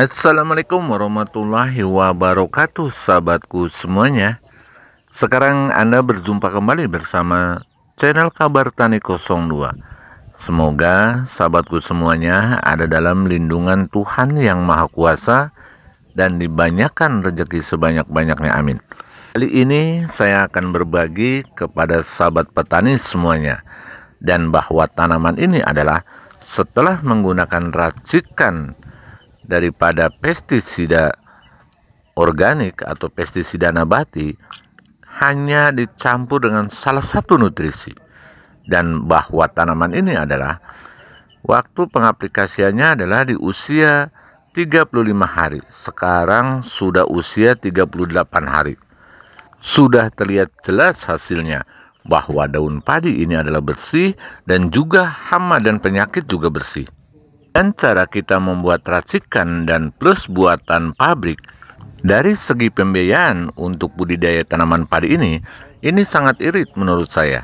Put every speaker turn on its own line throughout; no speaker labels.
Assalamualaikum warahmatullahi wabarakatuh, sahabatku semuanya. Sekarang Anda berjumpa kembali bersama channel Kabar Tani 02. Semoga sahabatku semuanya ada dalam lindungan Tuhan yang Maha Kuasa dan dibanyakan rezeki sebanyak-banyaknya, amin. Kali ini saya akan berbagi kepada sahabat petani semuanya, dan bahwa tanaman ini adalah setelah menggunakan racikan daripada pestisida organik atau pestisida nabati, hanya dicampur dengan salah satu nutrisi, dan bahwa tanaman ini adalah waktu pengaplikasiannya adalah di usia 35 hari. Sekarang sudah usia 38 hari. Sudah terlihat jelas hasilnya bahwa daun padi ini adalah bersih dan juga hama dan penyakit juga bersih. Dan cara kita membuat racikan dan plus buatan pabrik, dari segi pembiayaan untuk budidaya tanaman padi ini sangat irit menurut saya.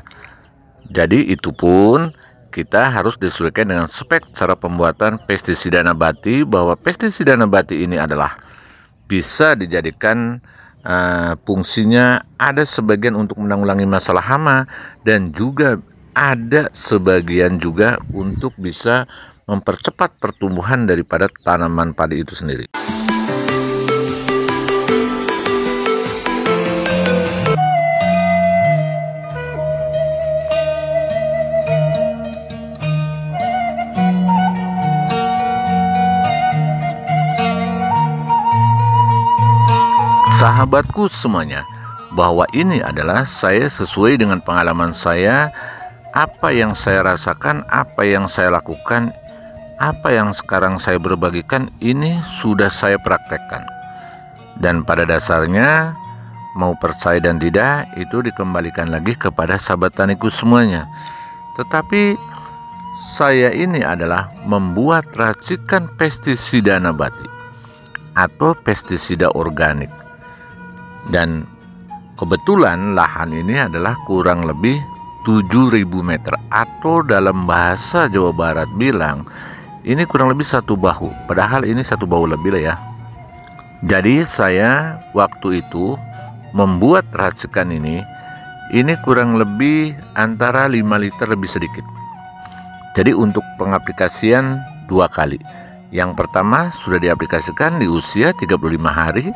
Jadi itu pun kita harus disesuaikan dengan spek cara pembuatan pestisida nabati, bahwa pestisida nabati ini adalah bisa dijadikan fungsinya ada sebagian untuk menanggulangi masalah hama, dan juga ada sebagian juga untuk bisa mempercepat pertumbuhan daripada tanaman padi itu sendiri. Sahabatku semuanya, bahwa ini adalah saya sesuai dengan pengalaman saya, apa yang saya rasakan, apa yang saya lakukan, apa yang sekarang saya berbagikan, ini sudah saya praktekkan. Dan pada dasarnya, mau percaya dan tidak, itu dikembalikan lagi kepada sahabat taniku semuanya. Tetapi saya ini adalah membuat racikan pestisida nabati atau pestisida organik. Dan kebetulan lahan ini adalah kurang lebih 7.000 meter, atau dalam bahasa Jawa Barat bilang ini kurang lebih 1 bahu, padahal ini 1 bahu lebih lah ya. Jadi saya waktu itu membuat racikan ini kurang lebih antara 5 liter lebih sedikit. Jadi untuk pengaplikasian 2 kali. Yang pertama sudah diaplikasikan di usia 35 hari.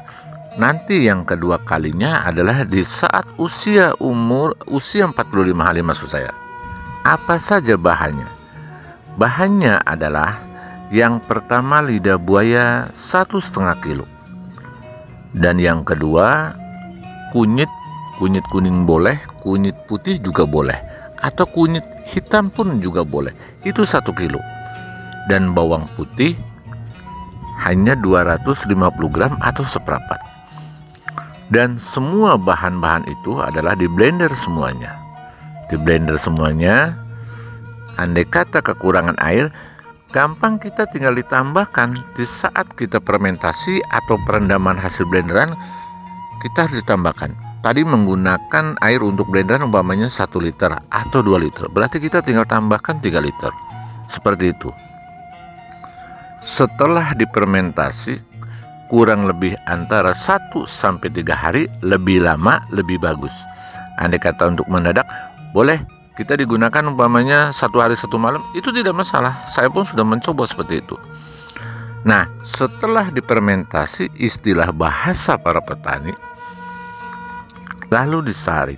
Nanti yang kedua kalinya adalah di saat usia 45 hari maksud saya. Apa saja bahannya? Bahannya adalah yang pertama lidah buaya 1,5 kilo, dan yang kedua kunyit kuning boleh, kunyit putih juga boleh, atau kunyit hitam pun juga boleh, itu 1 kilo, dan bawang putih hanya 250 gram atau seperempat. Dan semua bahan-bahan itu adalah di blender semuanya. Andai kata kekurangan air, gampang kita tinggal ditambahkan di saat kita fermentasi atau perendaman hasil blenderan, kita harus ditambahkan. Tadi menggunakan air untuk blenderan umpamanya 1 liter atau 2 liter, berarti kita tinggal tambahkan 3 liter. Seperti itu. Setelah difermentasi kurang lebih antara 1 sampai 3 hari, lebih lama lebih bagus. Andai kata untuk mendadak, boleh kita digunakan umpamanya 1 hari 1 malam, itu tidak masalah. Saya pun sudah mencoba seperti itu. Nah, setelah difermentasi, istilah bahasa para petani, lalu disaring.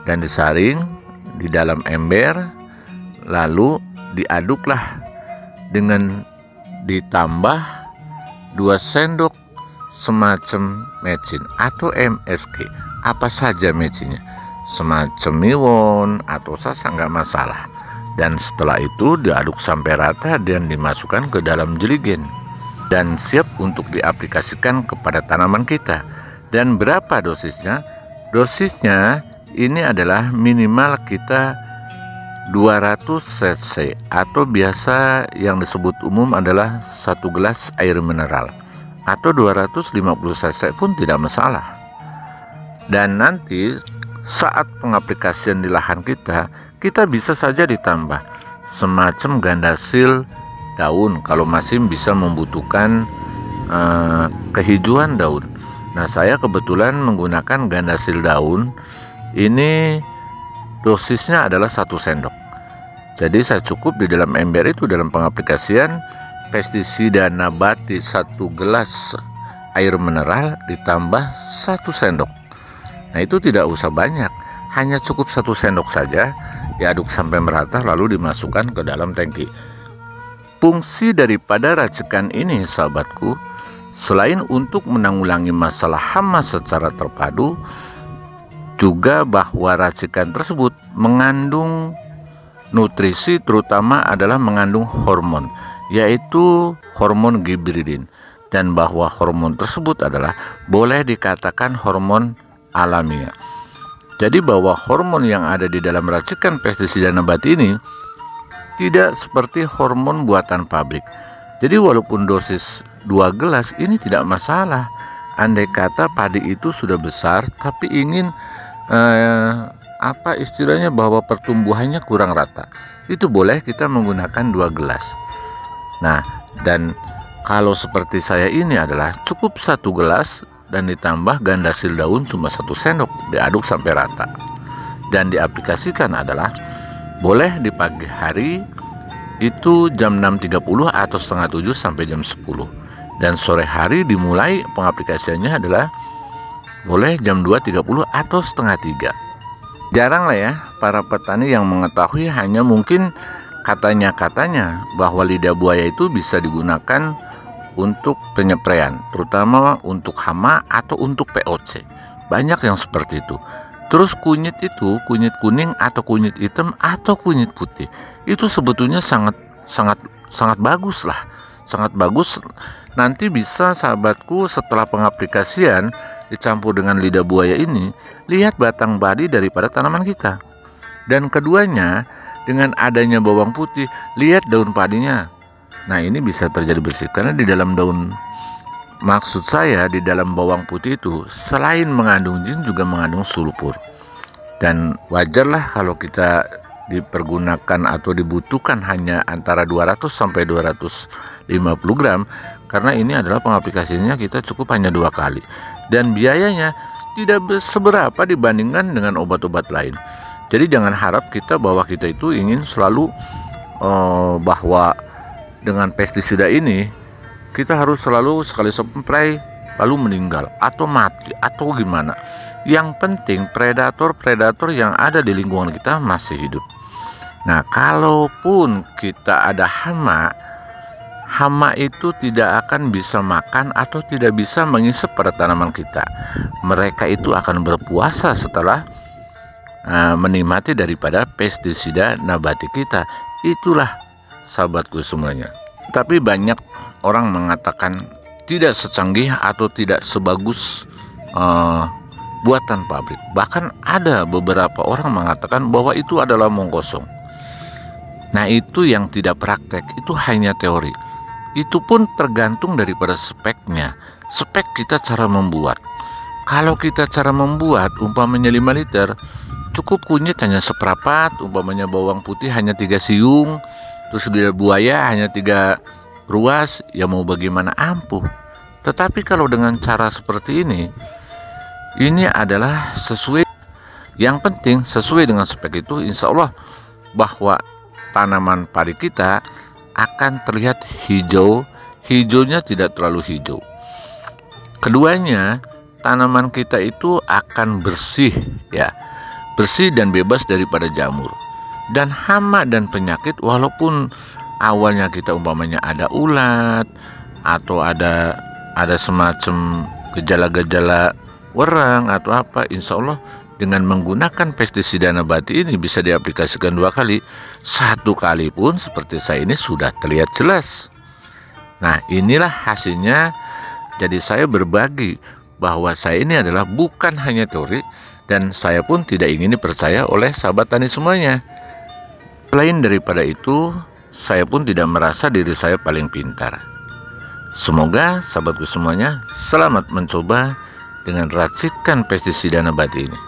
Dan disaring di dalam ember, lalu diaduklah dengan ditambah 2 sendok semacam mecin atau MSG. Apa saja mecinnya, semacam miwon atau sasa, nggak masalah. Dan setelah itu diaduk sampai rata dan dimasukkan ke dalam jerigen dan siap untuk diaplikasikan kepada tanaman kita. Dan berapa dosisnya? Dosisnya ini adalah minimal kita 200 cc, atau biasa yang disebut umum adalah 1 gelas air mineral, atau 250 cc pun tidak masalah. Dan nanti saat pengaplikasian di lahan kita bisa saja ditambah semacam gandasil daun kalau masih bisa membutuhkan kehijauan daun. Nah, saya kebetulan menggunakan gandasil daun. Ini dosisnya adalah 1 sendok. Jadi saya cukup di dalam ember itu dalam pengaplikasian pestisida nabati 1 gelas air mineral ditambah 1 sendok. Nah, itu tidak usah banyak, hanya cukup 1 sendok saja. Diaduk sampai merata lalu dimasukkan ke dalam tangki. Fungsi daripada racikan ini, sahabatku, selain untuk menanggulangi masalah hama secara terpadu, juga bahwa racikan tersebut mengandung nutrisi, terutama adalah mengandung hormon, yaitu hormon gibridin, dan bahwa hormon tersebut adalah boleh dikatakan hormon alamiah. Jadi bahwa hormon yang ada di dalam racikan pestisida nabati ini tidak seperti hormon buatan pabrik. Jadi walaupun dosis 2 gelas ini tidak masalah. Andai kata padi itu sudah besar tapi ingin istilahnya bahwa pertumbuhannya kurang rata, itu boleh kita menggunakan 2 gelas. Nah, dan kalau seperti saya ini adalah cukup 1 gelas dan ditambah gandasil daun cuma 1 sendok, diaduk sampai rata. Dan diaplikasikan adalah boleh di pagi hari itu jam 6.30 atau setengah 7 sampai jam 10. Dan sore hari dimulai pengaplikasiannya adalah boleh jam 2.30 atau setengah 3. Jarang lah ya para petani yang mengetahui, hanya mungkin katanya bahwa lidah buaya itu bisa digunakan untuk penyepraian, terutama untuk hama atau untuk POC. Banyak yang seperti itu. Terus kunyit itu, kunyit kuning atau kunyit hitam atau kunyit putih, itu sebetulnya sangat bagus lah, sangat bagus. Nanti bisa sahabatku setelah pengaplikasian dicampur dengan lidah buaya ini, lihat batang padi daripada tanaman kita. Dan keduanya dengan adanya bawang putih, lihat daun padinya. Nah, ini bisa terjadi bersih karena di dalam daun, maksud saya di dalam bawang putih itu selain mengandung zinc juga mengandung sulfur. Dan wajarlah kalau kita dipergunakan atau dibutuhkan hanya antara 200 sampai 250 gram, karena ini adalah pengaplikasinya kita cukup hanya 2 kali. Dan biayanya tidak seberapa dibandingkan dengan obat-obat lain. Jadi jangan harap kita bahwa kita itu ingin selalu bahwa dengan pestisida ini kita harus selalu sekali spray lalu meninggal atau mati atau gimana. Yang penting predator yang ada di lingkungan kita masih hidup. Nah, kalaupun kita ada hama itu tidak akan bisa makan atau tidak bisa mengisap pada tanaman kita. Mereka itu akan berpuasa setelah menikmati daripada pestisida nabati kita. Itulah sahabatku semuanya. Tapi banyak orang mengatakan tidak secanggih atau tidak sebagus buatan pabrik. Bahkan ada beberapa orang mengatakan bahwa itu adalah omong kosong. Nah, itu yang tidak praktek, itu hanya teori. Itu pun tergantung daripada speknya. Spek kita cara membuat. Kalau kita cara membuat umpamanya 5 liter, cukup kunyit hanya seperempat, umpamanya bawang putih hanya 3 siung, terus lidah buaya hanya 3 ruas, ya mau bagaimana ampuh. Tetapi kalau dengan cara seperti ini adalah sesuai. Yang penting sesuai dengan spek itu, insya Allah bahwa tanaman padi kita akan terlihat hijau. Hijaunya tidak terlalu hijau. Keduanya, tanaman kita itu akan bersih ya, bersih dan bebas daripada jamur dan hama dan penyakit. Walaupun awalnya kita umpamanya ada ulat atau ada semacam gejala-gejala werang atau apa, insya Allah dengan menggunakan pestisida nabati ini bisa diaplikasikan 2 kali. 1 kali pun seperti saya ini sudah terlihat jelas. Nah, inilah hasilnya. Jadi saya berbagi bahwa saya ini adalah bukan hanya teori, dan saya pun tidak ingin dipercaya oleh sahabat tani semuanya. Selain daripada itu, saya pun tidak merasa diri saya paling pintar. Semoga sahabatku semuanya selamat mencoba dengan racikan pestisida nabati ini.